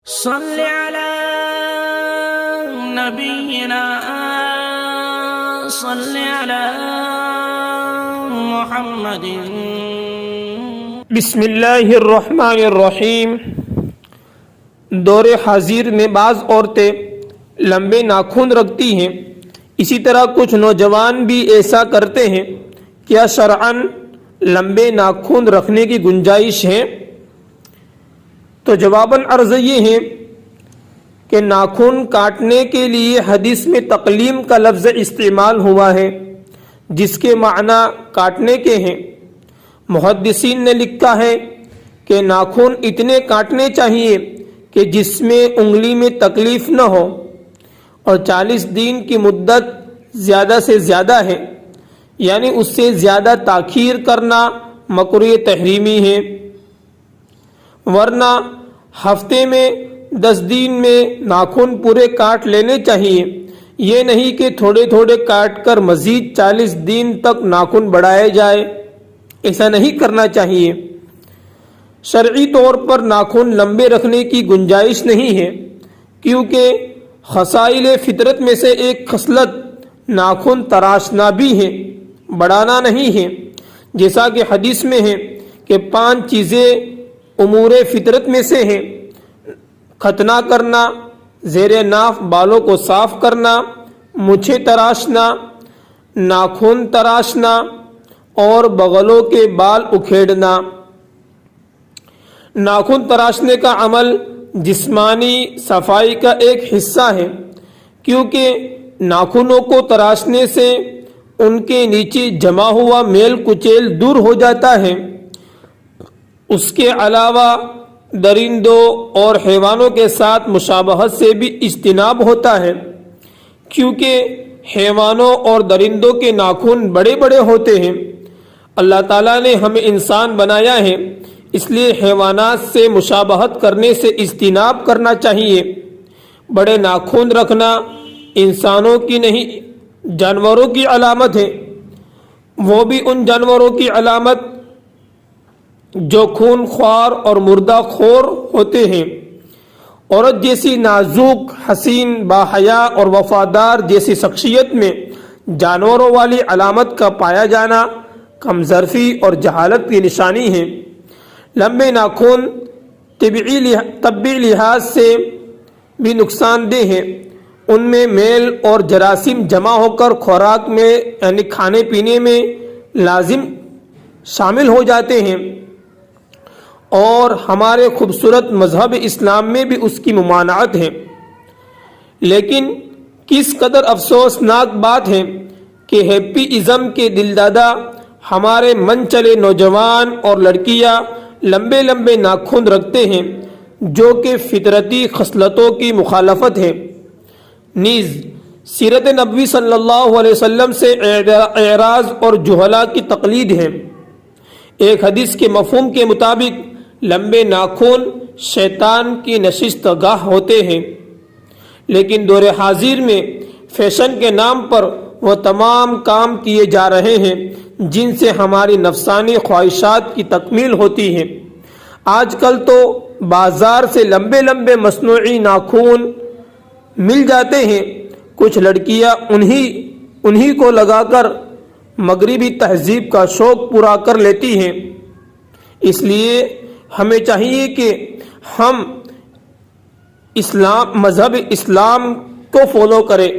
صل على نبينا صل على محمد۔ بسم اللہ الرحمن الرحیم۔ دور حاضر میں بعض عورتیں لمبے ناخن رکھتی ہیں، اسی طرح کچھ نوجوان بھی ایسا کرتے ہیں۔ کیا شرعاً لمبے ناخن رکھنے کی گنجائش ہے؟ تو جواباً عرض یہ ہے کہ ناخن کاٹنے کے لیے حدیث میں تقلیم کا لفظ استعمال ہوا ہے، جس کے معنی کاٹنے کے ہیں۔ محدثین نے لکھا ہے کہ ناخن اتنے کاٹنے چاہیے کہ جس میں انگلی میں تکلیف نہ ہو، اور 40 دن کی مدت زیادہ سے زیادہ ہے، یعنی اس سے زیادہ تاخیر کرنا مکروہ تحریمی ہے، ورنہ ہفتے میں 10 دن میں ناخن پورے کاٹ لینے چاہیے۔ یہ نہیں کہ تھوڑے تھوڑے کاٹ کر مزید 40 دن تک ناخن بڑھائے جائے، ایسا نہیں کرنا چاہیے۔ شرعی طور پر ناخن لمبے رکھنے کی گنجائش نہیں ہے، کیونکہ خصائل فطرت میں سے ایک خصلت ناخن تراشنا بھی ہے، بڑھانا نہیں ہے، جیسا کہ حدیث میں ہے کہ 5 چیزیں امور فطرت میں سے ہیں: ختنہ کرنا، زیر ناف بالوں کو صاف کرنا، مونچھیں تراشنا، ناخن تراشنا اور بغلوں کے بال اکھیڑنا۔ ناخن تراشنے کا عمل جسمانی صفائی کا ایک حصہ ہے، کیونکہ ناخنوں کو تراشنے سے ان کے نیچے جمع ہوا میل کچیل دور ہو جاتا ہے۔ اس کے علاوہ درندوں اور حیوانوں کے ساتھ مشابہت سے بھی اجتناب ہوتا ہے، کیونکہ حیوانوں اور درندوں کے ناخن بڑے بڑے ہوتے ہیں۔ اللہ تعالیٰ نے ہمیں انسان بنایا ہے، اس لیے حیوانات سے مشابہت کرنے سے اجتناب کرنا چاہیے۔ بڑے ناخن رکھنا انسانوں کی نہیں، جانوروں کی علامت ہے، وہ بھی ان جانوروں کی علامت جو خون خوار اور مردہ خور ہوتے ہیں۔ عورت جیسی نازک، حسین، باحیا اور وفادار جیسی شخصیت میں جانوروں والی علامت کا پایا جانا کمظرفی اور جہالت کی نشانی ہے۔ لمبے ناخن طبی لحاظ سے بھی نقصان دہ ہیں، ان میں میل اور جراثیم جمع ہو کر خوراک میں یعنی کھانے پینے میں لازم شامل ہو جاتے ہیں، اور ہمارے خوبصورت مذہب اسلام میں بھی اس کی ممانعت ہے۔ لیکن کس قدر افسوسناک بات ہے کہ ہیپی ازم کے دلدادہ ہمارے من چلے نوجوان اور لڑکیاں لمبے لمبے ناخن رکھتے ہیں، جو کہ فطرتی خصلتوں کی مخالفت ہے، نیز سیرت نبوی صلی اللہ علیہ وسلم سے اعراض اور جہلا کی تقلید ہے۔ ایک حدیث کے مفہوم کے مطابق لمبے ناخن شیطان کی نشست گاہ ہوتے ہیں، لیکن دور حاضر میں فیشن کے نام پر وہ تمام کام کیے جا رہے ہیں جن سے ہماری نفسانی خواہشات کی تکمیل ہوتی ہے۔ آج کل تو بازار سے لمبے لمبے مصنوعی ناخن مل جاتے ہیں، کچھ لڑکیاں انہی کو لگا کر مغربی تہذیب کا شوق پورا کر لیتی ہیں۔ اس لیے ہمیں چاہیے کہ ہم مذہب اسلام کو فالو کریں۔